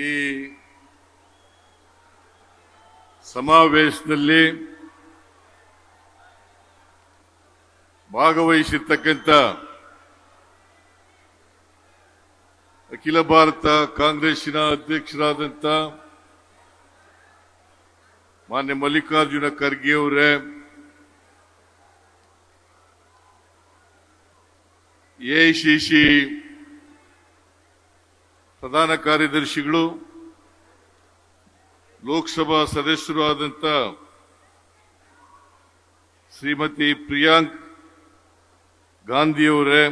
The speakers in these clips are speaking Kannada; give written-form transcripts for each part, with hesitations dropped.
ಈ ಸಮಾವೇಶದಲ್ಲಿ ಭಾಗವಹಿಸಿರ್ತಕ್ಕಂಥ ಅಖಿಲ ಭಾರತ ಕಾಂಗ್ರೆಸ್ಸಿನ ಅಧ್ಯಕ್ಷರಾದಂಥ ಮಾನ್ಯ ಮಲ್ಲಿಕಾರ್ಜುನ ಖರ್ಗೆ ಅವರೇ, ಎಐಸಿಸಿ ಪ್ರಧಾನ ಕಾರ್ಯದರ್ಶಿಗಳು, ಲೋಕಸಭಾ ಸದಸ್ಯರು ಆದಂಥ ಶ್ರೀಮತಿ ಪ್ರಿಯಾಂಕ್ ಗಾಂಧಿಯವರೇ,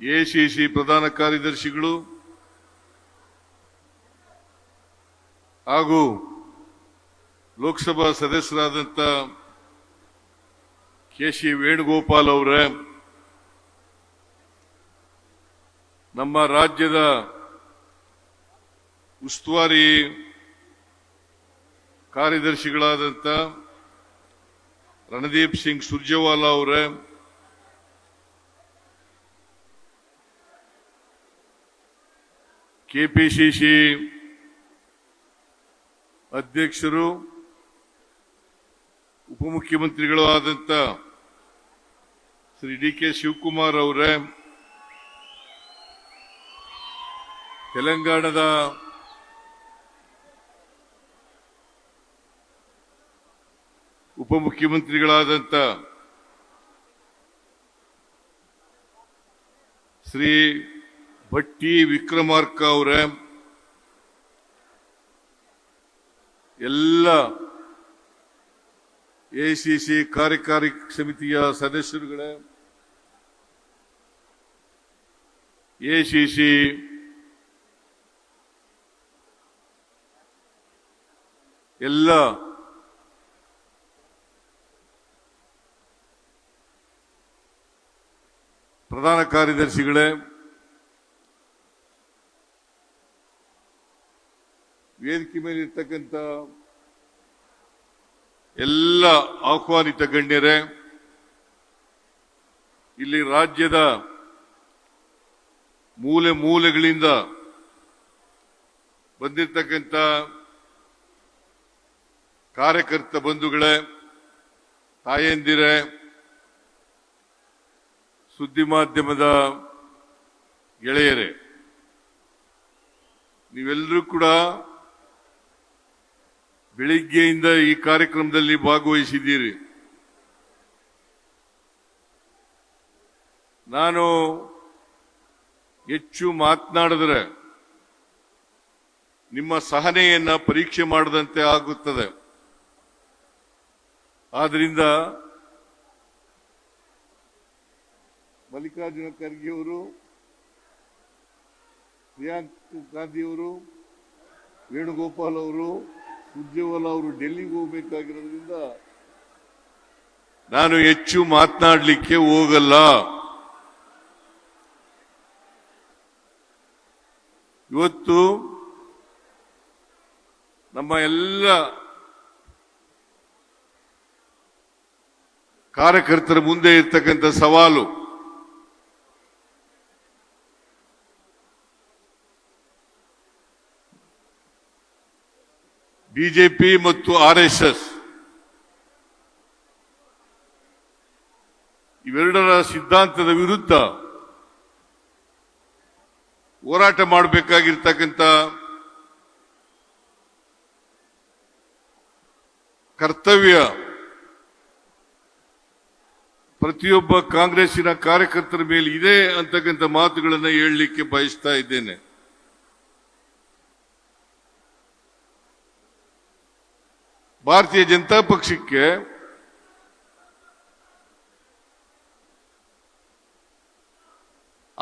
ಎಐಸಿಸಿ ಪ್ರಧಾನ ಕಾರ್ಯದರ್ಶಿಗಳು ಹಾಗೂ ಲೋಕಸಭಾ ಸದಸ್ಯರಾದಂಥ ಕೆ.ಸಿ. ವೇಣುಗೋಪಾಲ್ ಅವರೇ, ನಮ್ಮ ರಾಜ್ಯದ ಉಸ್ತುವಾರಿ ಕಾರ್ಯದರ್ಶಿಗಳಾದಂಥ ರಣದೀಪ್ ಸಿಂಗ್ ಸುರ್ಜೇವಾಲಾ ಅವರೇ, ಕೆಪಿಸಿಸಿ ಅಧ್ಯಕ್ಷರು ಉಪಮುಖ್ಯಮಂತ್ರಿಗಳು ಆದಂಥ ಶ್ರೀ ಡಿ.ಕೆ. ಶಿವಕುಮಾರ್ ಅವರೇ, ತೆಲಂಗಾಣದ ಉಪಮುಖ್ಯಮಂತ್ರಿಗಳಾದಂಥ ಶ್ರೀ ಭಟ್ಟಿ ವಿಕ್ರಮಾರ್ಕ ಅವರೇ, ಎಲ್ಲ ಎಐಸಿಸಿ ಕಾರ್ಯಕಾರಿ ಸಮಿತಿಯ ಸದಸ್ಯರುಗಳೇ, ಎಐಸಿಸಿ ಎಲ್ಲ ಪ್ರಧಾನ ಕಾರ್ಯದರ್ಶಿಗಳೇ, ವೇದಿಕೆ ಮೇಲೆ ಇರ್ತಕ್ಕಂಥ ಎಲ್ಲ ಆಹ್ವಾನಿತ ಗಣ್ಯರೇ, ಇಲ್ಲಿ ರಾಜ್ಯದ ಮೂಲೆ ಮೂಲೆಗಳಿಂದ ಬಂದಿರತಕ್ಕಂಥ ಕಾರ್ಯಕರ್ತ ಬಂಧುಗಳೇ, ತಾಯಂದಿರೇ, ಸುದ್ದಿ ಮಾಧ್ಯಮದ ಗೆಳೆಯರೇ, ನೀವೆಲ್ಲರೂ ಕೂಡ ಬೆಳಿಗ್ಗೆಯಿಂದ ಈ ಕಾರ್ಯಕ್ರಮದಲ್ಲಿ ಭಾಗವಹಿಸಿದ್ದೀರಿ. ನಾನು ಹೆಚ್ಚು ಮಾತನಾಡಿದರೆ ನಿಮ್ಮ ಸಹನೆಯನ್ನ ಪರೀಕ್ಷೆ ಮಾಡದಂತೆ ಆಗುತ್ತದೆ. ಆದ್ರಿಂದ ಮಲ್ಲಿಕಾರ್ಜುನ ಖರ್ಗೆ ಅವರು, ಪ್ರಿಯಾಂಕ್ ಗಾಂಧಿಯವರು, ವೇಣುಗೋಪಾಲ್ ಅವರು, ಸುರ್ಜೇವಾಲಾ ಅವರು ಡೆಲ್ಲಿಗೆ ಹೋಗಬೇಕಾಗಿರೋದ್ರಿಂದ ನಾನು ಹೆಚ್ಚು ಮಾತನಾಡಲಿಕ್ಕೆ ಹೋಗಲ್ಲ. ಇವತ್ತು ನಮ್ಮ ಎಲ್ಲ ಕಾರ್ಯಕರ್ತರ ಮುಂದೆ ಇರ್ತಕ್ಕಂಥ ಸವಾಲು ಬಿಜೆಪಿ ಮತ್ತು ಆರ್ಎಸ್ಎಸ್ ಇವೆರಡರ ಸಿದ್ಧಾಂತದ ವಿರುದ್ಧ ಹೋರಾಟ ಮಾಡಬೇಕಾಗಿರ್ತಕ್ಕಂಥ ಕರ್ತವ್ಯ ಪ್ರತಿಯೊಬ್ಬ ಕಾಂಗ್ರೆಸ್ಸಿನ ಕಾರ್ಯಕರ್ತರ ಮೇಲೆ ಇದೆ ಅಂತಕ್ಕಂಥ ಮಾತುಗಳನ್ನು ಹೇಳಲಿಕ್ಕೆ ಬಯಸ್ತಾ ಇದ್ದೇನೆ. ಭಾರತೀಯ ಜನತಾ ಪಕ್ಷಕ್ಕೆ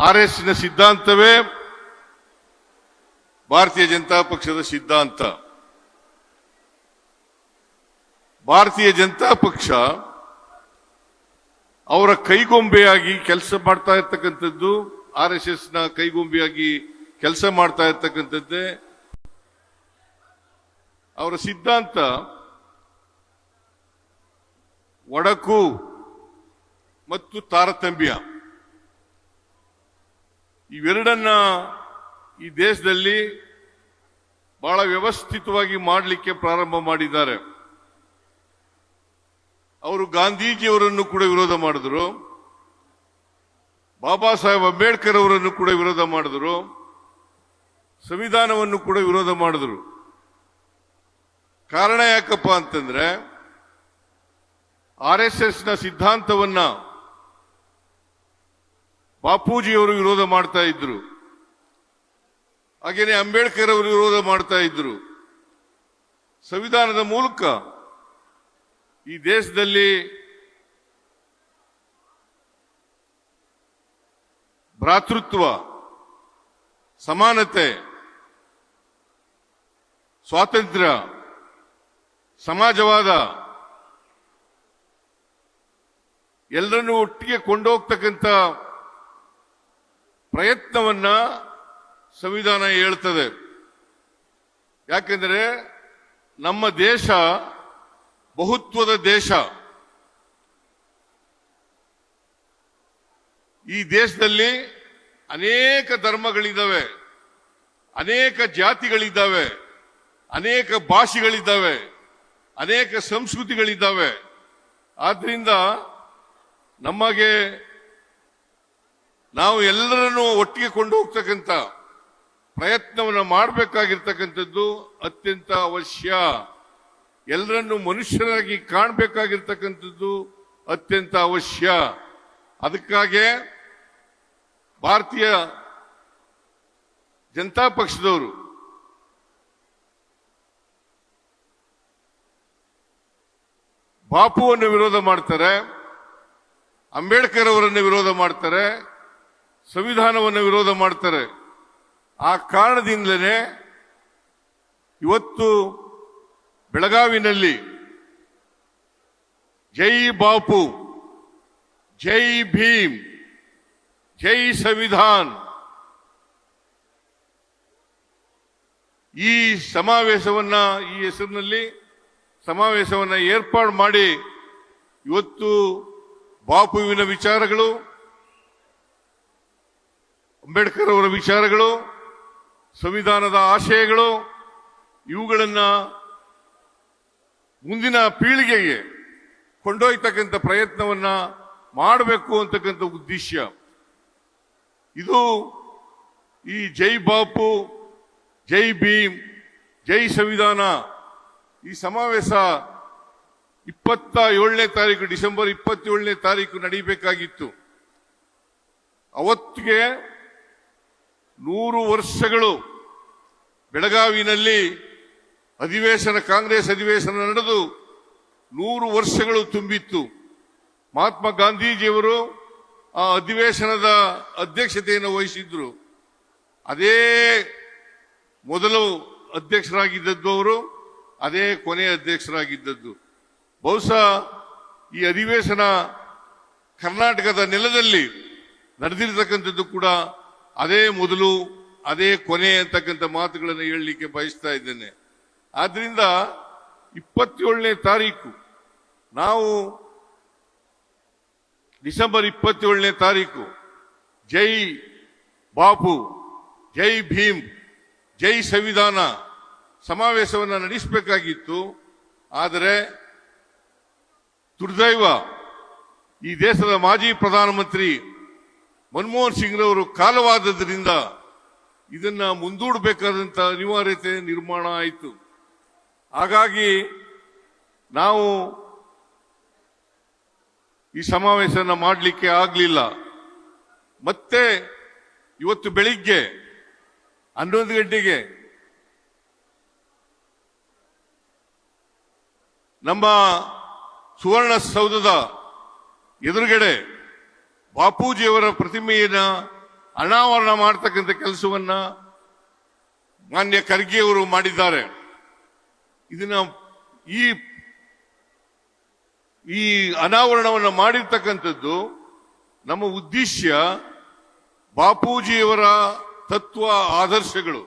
ಆರ್ಎಸ್ನ ಸಿದ್ಧಾಂತವೇ ಭಾರತೀಯ ಜನತಾ ಪಕ್ಷದ ಸಿದ್ಧಾಂತ. ಭಾರತೀಯ ಜನತಾ ಪಕ್ಷ ಅವರ ಕೈಗೊಂಬೆಯಾಗಿ ಕೆಲಸ ಮಾಡ್ತಾ ಇರ್ತಕ್ಕಂಥದ್ದು, ಆರ್ಎಸ್ಎಸ್ನ ಕೈಗೊಂಬೆಯಾಗಿ ಕೆಲಸ ಮಾಡ್ತಾ ಇರ್ತಕ್ಕಂಥದ್ದೇ ಅವರ ಸಿದ್ಧಾಂತ. ಒಡಕು ಮತ್ತು ತಾರತಮ್ಯ ಇವೆರಡನ್ನ ಈ ದೇಶದಲ್ಲಿ ಬಹಳ ವ್ಯವಸ್ಥಿತವಾಗಿ ಮಾಡಲಿಕ್ಕೆ ಪ್ರಾರಂಭ ಮಾಡಿದ್ದಾರೆ. ಅವರು ಗಾಂಧೀಜಿಯವರನ್ನು ಕೂಡ ವಿರೋಧ ಮಾಡಿದ್ರು, ಬಾಬಾ ಸಾಹೇಬ್ ಅಂಬೇಡ್ಕರ್ ಅವರನ್ನು ಕೂಡ ವಿರೋಧ ಮಾಡಿದ್ರು, ಸಂವಿಧಾನವನ್ನು ಕೂಡ ವಿರೋಧ ಮಾಡಿದ್ರು. ಕಾರಣ ಯಾಕಪ್ಪ ಅಂತಂದ್ರೆ RSS ನ ಸಿದ್ಧಾಂತವನ್ನ ಬಾಪೂಜಿಯವರು ವಿರೋಧ ಮಾಡ್ತಾ ಇದ್ರು, ಹಾಗೇನೆ ಅಂಬೇಡ್ಕರ್ ಅವರು ವಿರೋಧ ಮಾಡ್ತಾ ಇದ್ರು. ಸಂವಿಧಾನದ ಮೂಲಕ ಈ ದೇಶದಲ್ಲಿ ಭ್ರಾತೃತ್ವ, ಸಮಾನತೆ, ಸ್ವಾತಂತ್ರ್ಯ, ಸಮಾಜವಾದ ಎಲ್ಲರನ್ನೂ ಒಟ್ಟಿಗೆ ಕೊಂಡೋಗ್ತಕ್ಕಂಥ ಪ್ರಯತ್ನವನ್ನ ಸಂವಿಧಾನ ಹೇಳ್ತದೆ. ಯಾಕೆಂದರೆ ನಮ್ಮ ದೇಶ ಬಹುತ್ವದ ದೇಶ. ಈ ದೇಶದಲ್ಲಿ ಅನೇಕ ಧರ್ಮಗಳಿದ್ದಾವೆ, ಅನೇಕ ಜಾತಿಗಳಿದ್ದಾವೆ, ಅನೇಕ ಭಾಷೆಗಳಿದ್ದಾವೆ, ಅನೇಕ ಸಂಸ್ಕೃತಿಗಳಿದ್ದಾವೆ. ಆದ್ರಿಂದ ನಮಗೆ ನಾವು ಎಲ್ಲರನ್ನೂ ಒಟ್ಟಿಗೆ ಕೊಂಡು ಹೋಗ್ತಕ್ಕಂಥ ಪ್ರಯತ್ನವನ್ನು ಮಾಡಬೇಕಾಗಿರ್ತಕ್ಕಂಥದ್ದು ಅತ್ಯಂತ ಅವಶ್ಯ. ಎಲ್ಲರನ್ನೂ ಮನುಷ್ಯರಾಗಿ ಕಾಣಬೇಕಾಗಿರ್ತಕ್ಕಂಥದ್ದು ಅತ್ಯಂತ ಅವಶ್ಯ. ಅದಕ್ಕಾಗಿ ಭಾರತೀಯ ಜನತಾ ಪಕ್ಷದವರು ಬಾಪುವನ್ನು ವಿರೋಧ ಮಾಡ್ತಾರೆ, ಅಂಬೇಡ್ಕರ್ ಅವರನ್ನು ವಿರೋಧ ಮಾಡ್ತಾರೆ, ಸಂವಿಧಾನವನ್ನು ವಿರೋಧ ಮಾಡ್ತಾರೆ. ಆ ಕಾರಣದಿಂದಲೇ ಇವತ್ತು ಬೆಳಗಾವಿನಲ್ಲಿ ಜೈ ಬಾಪು, ಜೈ ಭೀಮ್, ಜೈ ಸಂವಿಧಾನ್ ಈ ಸಮಾವೇಶವನ್ನ, ಈ ಹೆಸರಿನಲ್ಲಿ ಸಮಾವೇಶವನ್ನ ಏರ್ಪಾಡು ಮಾಡಿ ಇವತ್ತು ಬಾಪುವಿನ ವಿಚಾರಗಳು, ಅಂಬೇಡ್ಕರ್ ಅವರ ವಿಚಾರಗಳು, ಸಂವಿಧಾನದ ಆಶಯಗಳು ಇವುಗಳನ್ನ ಮುಂದಿನ ಪೀಳಿಗೆಗೆ ಕೊಂಡೊಯ್ತಕ್ಕಂಥ ಪ್ರಯತ್ನವನ್ನ ಮಾಡಬೇಕು ಅಂತಕ್ಕಂಥ ಉದ್ದೇಶ ಇದು. ಈ ಜೈ ಬಾಪು, ಜೈ ಭೀಮ್, ಜೈ ಸಂವಿಧಾನ ಈ ಸಮಾವೇಶ 27ನೇ ತಾರೀಕು, ಡಿಸೆಂಬರ್ 27ನೇ ತಾರೀಕು ನಡೀಬೇಕಾಗಿತ್ತು. ಅವತ್ತಿಗೆ 100 ವರ್ಷಗಳು ಬೆಳಗಾವಿನಲ್ಲಿ ಅಧಿವೇಶನ, ಕಾಂಗ್ರೆಸ್ ಅಧಿವೇಶನ ನಡೆದು 100 ವರ್ಷಗಳು ತುಂಬಿತ್ತು. ಮಹಾತ್ಮ ಗಾಂಧೀಜಿಯವರು ಆ ಅಧಿವೇಶನದ ಅಧ್ಯಕ್ಷತೆಯನ್ನು ವಹಿಸಿದ್ರು. ಅದೇ ಮೊದಲು ಅಧ್ಯಕ್ಷರಾಗಿದ್ದದ್ದು ಅವರು, ಅದೇ ಕೊನೆಯ ಅಧ್ಯಕ್ಷರಾಗಿದ್ದದ್ದು. ಬಹುಶಃ ಈ ಅಧಿವೇಶನ ಕರ್ನಾಟಕದ ನೆಲದಲ್ಲಿ ನಡೆದಿರತಕ್ಕಂಥದ್ದು ಕೂಡ ಅದೇ ಮೊದಲು, ಅದೇ ಕೊನೆ ಅಂತಕ್ಕಂಥ ಮಾತುಗಳನ್ನು ಹೇಳಲಿಕ್ಕೆ ಬಯಸ್ತಾ ಇದ್ದೇನೆ. ಆದ್ರಿಂದ 27ನೇ ತಾರೀಕು ನಾವು ಡಿಸೆಂಬರ್ 27ನೇ ತಾರೀಕು ಜೈ ಬಾಪು, ಜೈ ಭೀಮ್, ಜೈ ಸಂವಿಧಾನ ಸಮಾವೇಶವನ್ನು ನಡೆಸಬೇಕಾಗಿತ್ತು. ಆದರೆ ದುರ್ದೈವ, ಈ ದೇಶದ ಮಾಜಿ ಪ್ರಧಾನಮಂತ್ರಿ ಮನಮೋಹನ್ ಸಿಂಗ್ ರವರು ಕಾಲವಾದದ್ರಿಂದ ಇದನ್ನ ಮುಂದೂಡಬೇಕಾದಂತ ಅನಿವಾರ್ಯತೆ ನಿರ್ಮಾಣ ಆಯಿತು. ಹಾಗಾಗಿ ನಾವು ಈ ಸಮಾವೇಶನ ಮಾಡಲಿಕ್ಕೆ ಆಗಲಿಲ್ಲ. ಮತ್ತೆ ಇವತ್ತು ಬೆಳಿಗ್ಗೆ 11 ಗಂಟೆಗೆ ನಮ್ಮ ಸುವರ್ಣಸೌಧದ ಎದುರುಗಡೆ ಬಾಪೂಜಿಯವರ ಪ್ರತಿಮೆಯನ್ನ ಅನಾವರಣ ಮಾಡತಕ್ಕಂಥ ಕೆಲಸವನ್ನ ಮಾನ್ಯ ಖರ್ಗೆ ಅವರು ಮಾಡಿದ್ದಾರೆ. ಇದನ್ನ ಈ ಅನಾವರಣವನ್ನು ಮಾಡಿರ್ತಕ್ಕಂಥದ್ದು ನಮ್ಮ ಉದ್ದೇಶ ಬಾಪೂಜಿಯವರ ತತ್ವ ಆದರ್ಶಗಳು.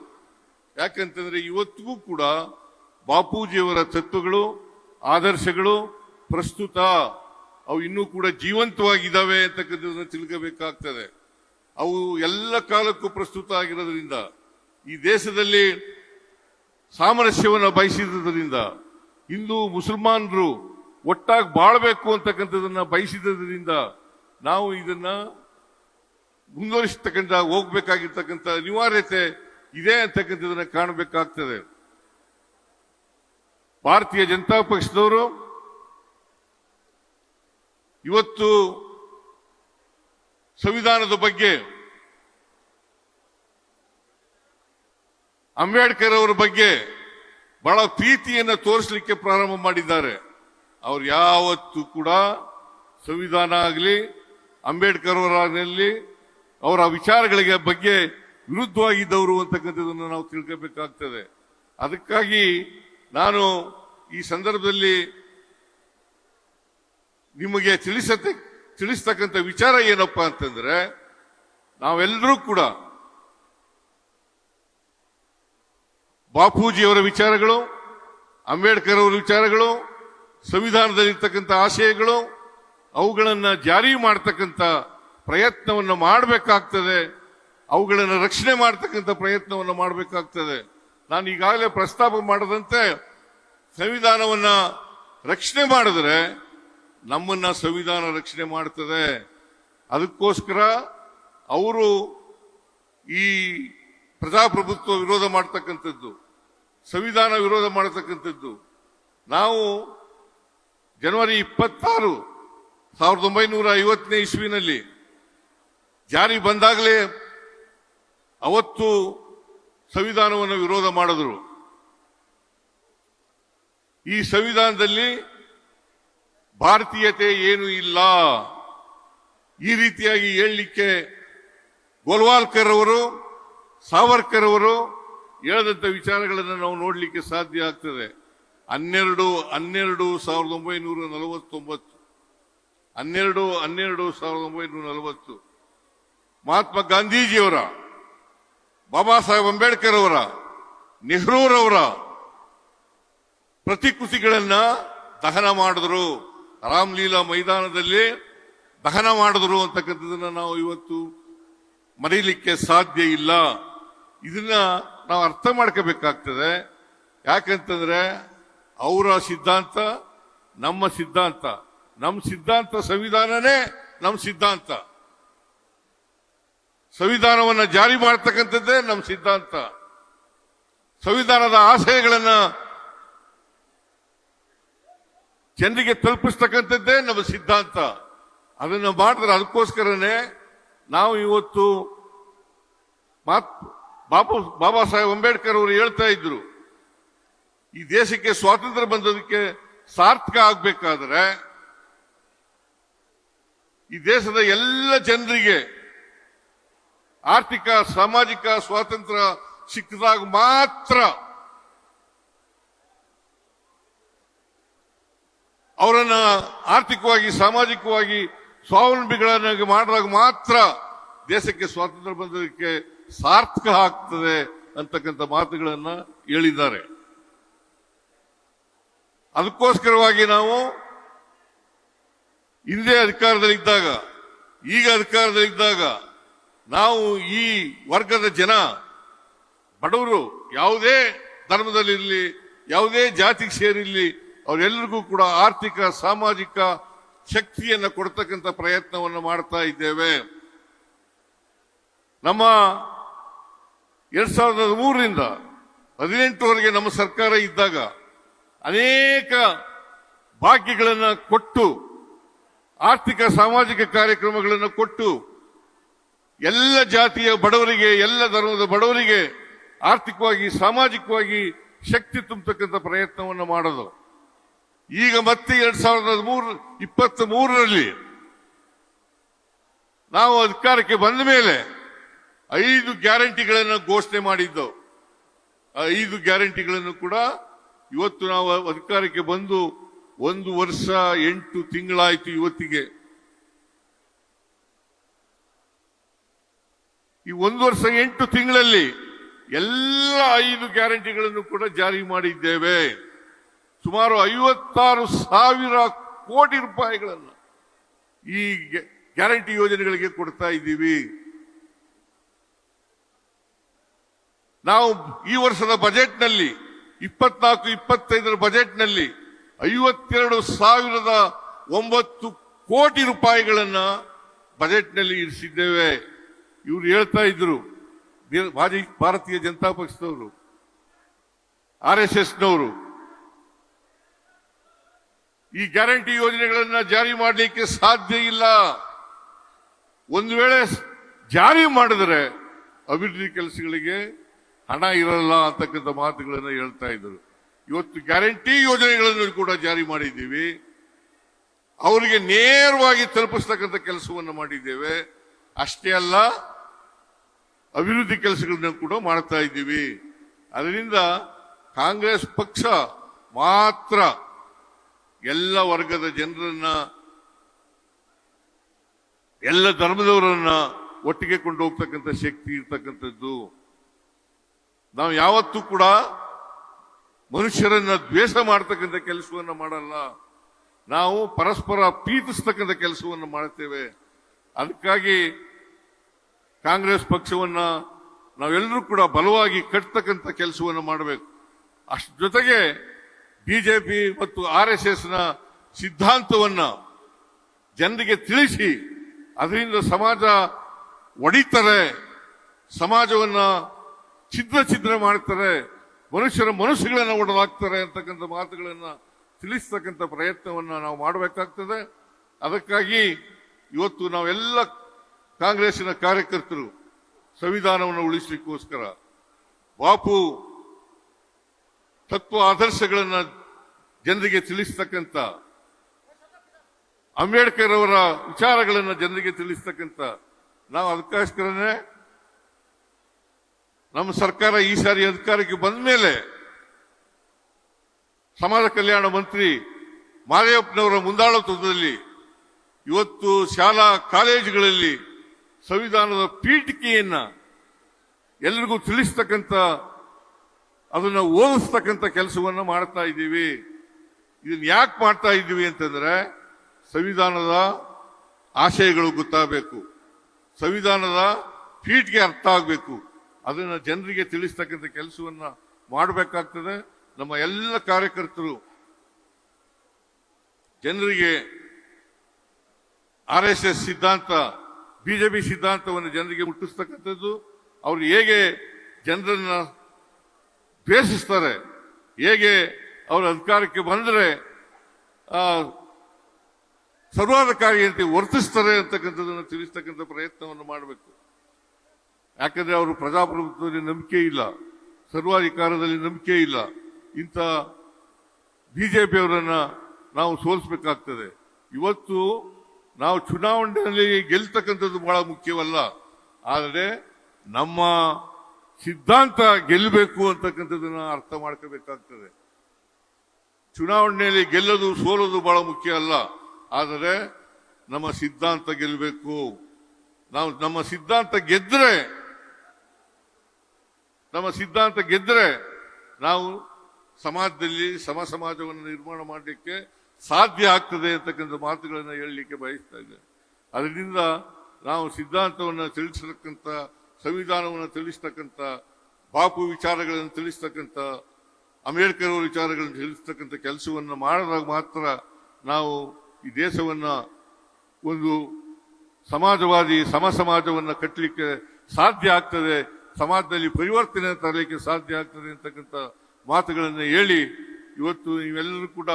ಯಾಕಂತಂದ್ರೆ ಇವತ್ತಿಗೂ ಕೂಡ ಬಾಪೂಜಿಯವರ ತತ್ವಗಳು ಆದರ್ಶಗಳು ಪ್ರಸ್ತುತ ಅವು ಇನ್ನೂ ಕೂಡ ಜೀವಂತವಾಗಿದ್ದಾವೆ ಅಂತಕ್ಕಂಥದ್ದನ್ನು ತಿಳ್ಕೋಬೇಕಾಗ್ತದೆ. ಅವು ಎಲ್ಲ ಕಾಲಕ್ಕೂ ಪ್ರಸ್ತುತ ಆಗಿರೋದ್ರಿಂದ, ಈ ದೇಶದಲ್ಲಿ ಸಾಮರಸ್ಯವನ್ನು ಬಯಸಿದ್ದರಿಂದ, ಹಿಂದೂ ಮುಸಲ್ಮಾನರು ಒಟ್ಟಾಗಿ ಬಾಳ್ಬೇಕು ಅಂತಕ್ಕಂಥದನ್ನ ಬಯಸಿದ್ದರಿಂದ ನಾವು ಇದನ್ನ ಮುಂದುವರಿಸತಕ್ಕಂಥ ಹೋಗ್ಬೇಕಾಗಿರ್ತಕ್ಕಂಥ ಅನಿವಾರ್ಯತೆ ಇದೆ ಅಂತಕ್ಕಂಥದನ್ನ ಕಾಣಬೇಕಾಗ್ತದೆ. ಭಾರತೀಯ ಜನತಾ ಪಕ್ಷದವರು ಇವತ್ತು ಸಂವಿಧಾನದ ಬಗ್ಗೆ, ಅಂಬೇಡ್ಕರ್ ಅವರ ಬಗ್ಗೆ ಬಹಳ ಪ್ರೀತಿಯನ್ನು ತೋರಿಸಲಿಕ್ಕೆ ಪ್ರಾರಂಭ ಮಾಡಿದ್ದಾರೆ. ಅವ್ರು ಯಾವತ್ತೂ ಕೂಡ ಸಂವಿಧಾನ ಆಗಲಿ, ಅಂಬೇಡ್ಕರ್ ಅವರಾಗಲಿ, ಅವರ ವಿಚಾರಗಳಿಗೆ ಬಗ್ಗೆ ವಿರುದ್ಧವಾಗಿದ್ದವರು ಅಂತಕ್ಕಂಥದ್ದನ್ನು ನಾವು ತಿಳ್ಕೋಬೇಕಾಗ್ತದೆ. ಅದಕ್ಕಾಗಿ ನಾನು ಈ ಸಂದರ್ಭದಲ್ಲಿ ನಿಮಗೆ ತಿಳಿಸ್ತಕ್ಕಂಥ ವಿಚಾರ ಏನಪ್ಪಾ ಅಂತಂದ್ರೆ, ನಾವೆಲ್ಲರೂ ಕೂಡ ಬಾಪೂಜಿಯವರ ವಿಚಾರಗಳು, ಅಂಬೇಡ್ಕರ್ ಅವರ ವಿಚಾರಗಳು, ಸಂವಿಧಾನದಲ್ಲಿರ್ತಕ್ಕಂಥ ಆಶಯಗಳು, ಅವುಗಳನ್ನು ಜಾರಿ ಮಾಡತಕ್ಕಂಥ ಪ್ರಯತ್ನವನ್ನು ಮಾಡಬೇಕಾಗ್ತದೆ. ಅವುಗಳನ್ನು ರಕ್ಷಣೆ ಮಾಡತಕ್ಕಂಥ ಪ್ರಯತ್ನವನ್ನು ಮಾಡಬೇಕಾಗ್ತದೆ. ನಾನು ಈಗಾಗಲೇ ಪ್ರಸ್ತಾಪ ಮಾಡದಂತೆ, ಸಂವಿಧಾನವನ್ನ ರಕ್ಷಣೆ ಮಾಡಿದ್ರೆ ನಮ್ಮನ್ನ ಸಂವಿಧಾನ ರಕ್ಷಣೆ ಮಾಡ್ತದೆ. ಅದಕ್ಕೋಸ್ಕರ ಅವರು ಈ ಪ್ರಜಾಪ್ರಭುತ್ವ ವಿರೋಧ ಮಾಡತಕ್ಕಂಥದ್ದು, ಸಂವಿಧಾನ ವಿರೋಧ ಮಾಡತಕ್ಕಂಥದ್ದು. ನಾವು ಜನವರಿ 26, 1950ನೇ ಇಸ್ವಿನಲ್ಲಿ ಜಾರಿ ಬಂದಾಗಲೇ ಅವತ್ತು ಸಂವಿಧಾನವನ್ನು ವಿರೋಧ ಮಾಡಿದ್ರು. ಈ ಸಂವಿಧಾನದಲ್ಲಿ ಭಾರತೀಯತೆ ಏನೂ ಇಲ್ಲ, ಈ ರೀತಿಯಾಗಿ ಹೇಳಲಿಕ್ಕೆ ಗೋಲ್ವಾಲ್ಕರ್ ಅವರು, ಸಾವರ್ಕರ್ ಅವರು ಹೇಳಿದಂಥ ವಿಚಾರಗಳನ್ನು ನಾವು ನೋಡಲಿಕ್ಕೆ ಸಾಧ್ಯ ಆಗ್ತದೆ. 12/12/1940 ಮಹಾತ್ಮ ಗಾಂಧೀಜಿಯವರ, ಬಾಬಾ ಸಾಹೇಬ್ ಅಂಬೇಡ್ಕರ್ ಅವರ, ನೆಹರೂರವರ ಪ್ರತಿಕೃತಿಗಳನ್ನ ದಹನ ಮಾಡಿದ್ರು, ರಾಮಲೀಲಾ ಮೈದಾನದಲ್ಲಿ ದಹನ ಮಾಡಿದ್ರು ಅಂತಕ್ಕಂಥದನ್ನ ನಾವು ಇವತ್ತು ಮರೀಲಿಕ್ಕೆ ಸಾಧ್ಯ ಇಲ್ಲ. ಇದನ್ನ ನಾವು ಅರ್ಥ ಮಾಡ್ಕೋಬೇಕಾಗ್ತದೆ. ಯಾಕಂತಂದ್ರೆ ಅವರ ಸಿದ್ಧಾಂತ ನಮ್ಮ ಸಿದ್ಧಾಂತ, ನಮ್ಮ ಸಿದ್ಧಾಂತ ಸಂವಿಧಾನನೇ ನಮ್ಮ ಸಿದ್ಧಾಂತ, ಸಂವಿಧಾನವನ್ನ ಜಾರಿ ಮಾಡತಕ್ಕಂಥದ್ದೇ ನಮ್ಮ ಸಿದ್ಧಾಂತ, ಸಂವಿಧಾನದ ಆಶಯಗಳನ್ನ ಜನರಿಗೆ ತಲುಪಿಸ್ತಕ್ಕಂಥದ್ದೇ ನಮ್ಮ ಸಿದ್ಧಾಂತ. ಅದನ್ನು ಮಾಡಿದ್ರೆ, ಅದಕ್ಕೋಸ್ಕರನೇ ನಾವು ಇವತ್ತು ಬಾಬಾ ಸಾಹೇಬ್ ಅಂಬೇಡ್ಕರ್ ಅವರು ಹೇಳ್ತಾ ಇದ್ರು, ಈ ದೇಶಕ್ಕೆ ಸ್ವಾತಂತ್ರ್ಯ ಬಂದದಕ್ಕೆ ಸಾರ್ಥಕ ಆಗ್ಬೇಕಾದ್ರೆ ಈ ದೇಶದ ಎಲ್ಲ ಜನರಿಗೆ ಆರ್ಥಿಕ ಸಾಮಾಜಿಕ ಸ್ವಾತಂತ್ರ್ಯ ಸಿಕ್ಕಿದಾಗ ಮಾತ್ರ, ಅವರನ್ನ ಆರ್ಥಿಕವಾಗಿ ಸಾಮಾಜಿಕವಾಗಿ ಸ್ವಾವಲಂಬಿಗಳನ್ನಾಗಿ ಮಾಡಿದಾಗ ಮಾತ್ರ ದೇಶಕ್ಕೆ ಸ್ವಾತಂತ್ರ್ಯ ಬಂದದಕ್ಕೆ ಸಾರ್ಥಕ ಆಗ್ತದೆ ಅಂತಕ್ಕಂಥ ಮಾತುಗಳನ್ನ ಹೇಳಿದ್ದಾರೆ. ಅದಕ್ಕೋಸ್ಕರವಾಗಿ ನಾವು ಹಿಂದೆ ಅಧಿಕಾರದಲ್ಲಿದ್ದಾಗ, ಈಗ ಅಧಿಕಾರದಲ್ಲಿದ್ದಾಗ ನಾವು ಈ ವರ್ಗದ ಜನ, ಬಡವರು, ಯಾವುದೇ ಧರ್ಮದಲ್ಲಿರಲಿ, ಯಾವುದೇ ಜಾತಿಗೆ ಸೇರಿರಲಿ, ಅವರೆಲ್ಲರಿಗೂ ಕೂಡ ಆರ್ಥಿಕ ಸಾಮಾಜಿಕ ಶಕ್ತಿಯನ್ನು ಕೊಡ್ತಕ್ಕಂಥ ಪ್ರಯತ್ನವನ್ನು ಮಾಡ್ತಾ ಇದ್ದೇವೆ. ನಮ್ಮ 2003ರಿಂದ 2018ವರೆಗೆ ನಮ್ಮ ಸರ್ಕಾರ ಇದ್ದಾಗ ಅನೇಕ ಭಾಗ್ಯಗಳನ್ನು ಕೊಟ್ಟು, ಆರ್ಥಿಕ ಸಾಮಾಜಿಕ ಕಾರ್ಯಕ್ರಮಗಳನ್ನು ಕೊಟ್ಟು, ಎಲ್ಲ ಜಾತಿಯ ಬಡವರಿಗೆ, ಎಲ್ಲ ಧರ್ಮದ ಬಡವರಿಗೆ ಆರ್ಥಿಕವಾಗಿ ಸಾಮಾಜಿಕವಾಗಿ ಶಕ್ತಿ ತುಂಬತಕ್ಕಂಥ ಪ್ರಯತ್ನವನ್ನು ಮಾಡೋದು. ಈಗ ಮತ್ತೆ 2023ರಲ್ಲಿ ನಾವು ಅಧಿಕಾರಕ್ಕೆ ಬಂದ ಮೇಲೆ 5 ಗ್ಯಾರಂಟಿಗಳನ್ನು ಘೋಷಣೆ ಮಾಡಿದ್ದವು. ಆ 5 ಗ್ಯಾರಂಟಿಗಳನ್ನು ಕೂಡ ಇವತ್ತು ನಾವು ಅಧಿಕಾರಕ್ಕೆ ಬಂದು 1 ವರ್ಷ 8 ತಿಂಗಳಾಯಿತು. ಇವತ್ತಿಗೆ ಈ 1 ವರ್ಷ 8 ತಿಂಗಳಲ್ಲಿ ಎಲ್ಲ 5 ಗ್ಯಾರಂಟಿಗಳನ್ನು ಕೂಡ ಜಾರಿ ಮಾಡಿದ್ದೇವೆ. ಸುಮಾರು 56,000 ಕೋಟಿ ರೂಪಾಯಿಗಳನ್ನು ಈ ಗ್ಯಾರಂಟಿ ಯೋಜನೆಗಳಿಗೆ ಕೊಡ್ತಾ ಇದ್ದೀವಿ. ನಾವು ಈ ವರ್ಷದ ಬಜೆಟ್ನಲ್ಲಿ 24-25 ಬಜೆಟ್ನಲ್ಲಿ 52,009 ಕೋಟಿ ರೂಪಾಯಿಗಳನ್ನ ಬಜೆಟ್ನಲ್ಲಿ ಇರಿಸಿದ್ದೇವೆ. ಇವರು ಹೇಳ್ತಾ ಇದ್ರು ಭಾರತೀಯ ಜನತಾ ಪಕ್ಷದವರು, RSSನವರು ಈ ಗ್ಯಾರಂಟಿ ಯೋಜನೆಗಳನ್ನ ಜಾರಿ ಮಾಡಲಿಕ್ಕೆ ಸಾಧ್ಯ ಇಲ್ಲ. ಒಂದು ವೇಳೆ ಜಾರಿ ಮಾಡಿದರೆ ಅಭಿವೃದ್ಧಿ ಕೆಲಸಗಳಿಗೆ ಹಣ ಇರಲ್ಲ ಅಂತಕ್ಕಂಥ ಮಾತುಗಳನ್ನು ಹೇಳ್ತಾ ಇದ್ರು. ಇವತ್ತು ಗ್ಯಾರಂಟಿ ಯೋಜನೆಗಳನ್ನು ಕೂಡ ಜಾರಿ ಮಾಡಿದ್ದೀವಿ, ಅವರಿಗೆ ನೇರವಾಗಿ ತಲುಪಿಸ್ತಕ್ಕಂಥ ಕೆಲಸವನ್ನು ಮಾಡಿದ್ದೇವೆ. ಅಷ್ಟೇ ಅಲ್ಲ, ಅಭಿವೃದ್ಧಿ ಕೆಲಸಗಳನ್ನ ಕೂಡ ಮಾಡ್ತಾ ಇದ್ದೀವಿ. ಅದರಿಂದ ಕಾಂಗ್ರೆಸ್ ಪಕ್ಷ ಮಾತ್ರ ಎಲ್ಲ ವರ್ಗದ ಜನರನ್ನ, ಎಲ್ಲ ಧರ್ಮದವರನ್ನ ಒಟ್ಟಿಗೆ ಕೊಂಡು ಹೋಗ್ತಕ್ಕಂಥ ಶಕ್ತಿ ಇರ್ತಕ್ಕಂಥದ್ದು. ನಾವು ಯಾವತ್ತೂ ಕೂಡ ಮನುಷ್ಯರನ್ನ ದ್ವೇಷ ಮಾಡತಕ್ಕಂಥ ಕೆಲಸವನ್ನ ಮಾಡಲ್ಲ, ನಾವು ಪರಸ್ಪರ ಪ್ರೀತಿಸ್ತಕ್ಕಂಥ ಕೆಲಸವನ್ನು ಮಾಡುತ್ತೇವೆ. ಅದಕ್ಕಾಗಿ ಕಾಂಗ್ರೆಸ್ ಪಕ್ಷವನ್ನ ನಾವೆಲ್ಲರೂ ಕೂಡ ಬಲವಾಗಿ ಕಟ್ಟತಕ್ಕಂಥ ಕೆಲಸವನ್ನು ಮಾಡಬೇಕು. ಅಷ್ಟರ ಜೊತೆಗೆ ಬಿಜೆಪಿ ಮತ್ತು RSSನ ಸಿದ್ಧಾಂತವನ್ನ ಜನರಿಗೆ ತಿಳಿಸಿ, ಅದರಿಂದ ಸಮಾಜ ಒಡಿತಾರೆ, ಸಮಾಜವನ್ನ ಛಿದ್ರ ಮಾಡ್ತಾರೆ, ಮನುಷ್ಯರ ಮನಸ್ಸುಗಳನ್ನು ಒಡೆದಾಕ್ತಾರೆ ಅಂತಕ್ಕಂಥ ಮಾತುಗಳನ್ನ ತಿಳಿಸ್ತಕ್ಕಂಥ ಪ್ರಯತ್ನವನ್ನ ನಾವು ಮಾಡಬೇಕಾಗ್ತದೆ. ಅದಕ್ಕಾಗಿ ಇವತ್ತು ನಾವೆಲ್ಲ ಕಾಂಗ್ರೆಸ್ಸಿನ ಕಾರ್ಯಕರ್ತರು ಸಂವಿಧಾನವನ್ನು ಉಳಿಸಲಿಕ್ಕೋಸ್ಕರ, ಬಾಪು ತತ್ವ ಆದರ್ಶಗಳನ್ನ ಜನರಿಗೆ ತಿಳಿಸ್ತಕ್ಕಂಥ, ಅಂಬೇಡ್ಕರ್ ಅವರ ವಿಚಾರಗಳನ್ನು ಜನರಿಗೆ ತಿಳಿಸ್ತಕ್ಕಂಥ, ನಾವು ಅದಕ್ಕೋಸ್ಕರನೇ ನಮ್ಮ ಸರ್ಕಾರ ಈ ಸಾರಿ ಅಧಿಕಾರಕ್ಕೆ ಬಂದ ಮೇಲೆ ಸಮಾಜ ಕಲ್ಯಾಣ ಮಂತ್ರಿ ಮಾದೇವಪ್ಪನವರ ಮುಂದಾಳತ್ವದಲ್ಲಿ ಇವತ್ತು ಶಾಲಾ ಕಾಲೇಜುಗಳಲ್ಲಿ ಸಂವಿಧಾನದ ಪೀಠಿಕೆಯನ್ನ ಎಲ್ಲರಿಗೂ ತಿಳಿಸ್ತಕ್ಕಂಥ, ಅದನ್ನ ಓದಿಸ್ತಕ್ಕಂಥ ಕೆಲಸವನ್ನ ಮಾಡ್ತಾ ಇದ್ದೀವಿ. ಇದನ್ನ ಯಾಕೆ ಮಾಡ್ತಾ ಇದ್ದೀವಿ ಅಂತಂದ್ರೆ, ಸಂವಿಧಾನದ ಆಶಯಗಳು ಗೊತ್ತಾಗಬೇಕು, ಸಂವಿಧಾನದ ಪೀಠಿಗೆ ಅರ್ಥ ಆಗಬೇಕು, ಅದನ್ನ ಜನರಿಗೆ ತಿಳಿಸ್ತಕ್ಕಂಥ ಕೆಲಸವನ್ನ ಮಾಡಬೇಕಾಗ್ತದೆ. ನಮ್ಮ ಎಲ್ಲ ಕಾರ್ಯಕರ್ತರು ಜನರಿಗೆ RSS ಸಿದ್ಧಾಂತ, ಬಿಜೆಪಿ ಸಿದ್ಧಾಂತವನ್ನು ಜನರಿಗೆ ಮುಟ್ಟಿಸ್ತಕ್ಕಂಥದ್ದು, ಅವರು ಹೇಗೆ ಜನರನ್ನ ದ್ವೇಷಿಸ್ತಾರೆ, ಹೇಗೆ ಅವರು ಅಧಿಕಾರಕ್ಕೆ ಬಂದರೆ ಸರ್ವಾಧಿಕಾರಿಯಂತೆ ವರ್ತಿಸ್ತಾರೆ ಅಂತಕ್ಕಂಥದ್ದನ್ನು ತಿಳಿಸ್ತಕ್ಕಂಥ ಪ್ರಯತ್ನವನ್ನು ಮಾಡಬೇಕು. ಯಾಕಂದ್ರೆ ಅವರು ಪ್ರಜಾಪ್ರಭುತ್ವದಲ್ಲಿ ನಂಬಿಕೆ ಇಲ್ಲ, ಸರ್ವಾಧಿಕಾರದಲ್ಲಿ ನಂಬಿಕೆ ಇಲ್ಲ. ಇಂಥ ಬಿಜೆಪಿಯವರನ್ನ ನಾವು ಸೋಲಿಸಬೇಕಾಗ್ತದೆ. ಇವತ್ತು ನಾವು ಚುನಾವಣೆಯಲ್ಲಿ ಗೆಲ್ತಕ್ಕಂಥದ್ದು ಬಹಳ ಮುಖ್ಯವಲ್ಲ, ಆದರೆ ನಮ್ಮ ಸಿದ್ಧಾಂತ ಗೆಲ್ಲಬೇಕು ಅಂತಕ್ಕಂಥದ್ದನ್ನ ಅರ್ಥ ಮಾಡ್ಕೋಬೇಕಾಗ್ತದೆ. ಚುನಾವಣೆಯಲ್ಲಿ ಗೆಲ್ಲೋದು ಸೋಲೋದು ಬಹಳ ಮುಖ್ಯ ಅಲ್ಲ, ಆದರೆ ನಮ್ಮ ಸಿದ್ಧಾಂತ ಗೆಲ್ಲಬೇಕು. ನಾವು ನಮ್ಮ ಸಿದ್ಧಾಂತ ಗೆದ್ರೆ ನಾವು ಸಮಾಜದಲ್ಲಿ ಸಮಾಜವನ್ನು ನಿರ್ಮಾಣ ಮಾಡಲಿಕ್ಕೆ ಸಾಧ್ಯ ಆಗ್ತದೆ ಅಂತಕ್ಕಂಥ ಮಾತುಗಳನ್ನು ಹೇಳಲಿಕ್ಕೆ ಬಯಸ್ತಾ ಇದ್ದೇನೆ. ಅದರಿಂದ ನಾವು ಸಿದ್ಧಾಂತವನ್ನು ತಿಳಿಸತಕ್ಕಂಥ, ಸಂವಿಧಾನವನ್ನು ತಿಳಿಸ್ತಕ್ಕಂಥ, ಬಾಪು ವಿಚಾರಗಳನ್ನು ತಿಳಿಸ್ತಕ್ಕಂಥ, ಅಂಬೇಡ್ಕರ್ ಅವರ ವಿಚಾರಗಳನ್ನು ತಿಳಿಸ್ತಕ್ಕಂಥ ಕೆಲಸವನ್ನು ಮಾಡಿದಾಗ ಮಾತ್ರ ನಾವು ಈ ದೇಶವನ್ನ ಒಂದು ಸಮಾಜವಾದಿ ಸಮಾಜವನ್ನು ಕಟ್ಟಲಿಕ್ಕೆ ಸಾಧ್ಯ ಆಗ್ತದೆ, ಸಮಾಜದಲ್ಲಿ ಪರಿವರ್ತನೆ ತರಲಿಕ್ಕೆ ಸಾಧ್ಯ ಆಗ್ತದೆ ಅಂತಕ್ಕಂಥ ಮಾತುಗಳನ್ನು ಹೇಳಿ, ಇವತ್ತು ನೀವೆಲ್ಲರೂ ಕೂಡ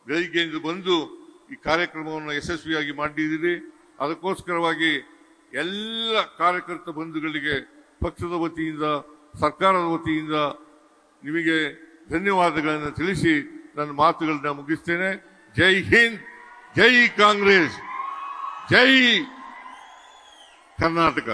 ಬೆಳಿಗ್ಗೆಯಿಂದ ಬಂದು ಈ ಕಾರ್ಯಕ್ರಮವನ್ನು ಯಶಸ್ವಿಯಾಗಿ ಮಾಡಿದ್ದೀರಿ. ಅದಕ್ಕೋಸ್ಕರವಾಗಿ ಎಲ್ಲ ಕಾರ್ಯಕರ್ತ ಬಂಧುಗಳಿಗೆ ಪಕ್ಷದ ವತಿಯಿಂದ, ಸರ್ಕಾರದ ವತಿಯಿಂದ ನಿಮಗೆ ಧನ್ಯವಾದಗಳನ್ನು ತಿಳಿಸಿ ನನ್ನ ಮಾತುಗಳನ್ನ ಮುಗಿಸ್ತೇನೆ. ಜೈ ಹಿಂದ್, ಜೈ ಕಾಂಗ್ರೆಸ್, ಜೈ ಕರ್ನಾಟಕ.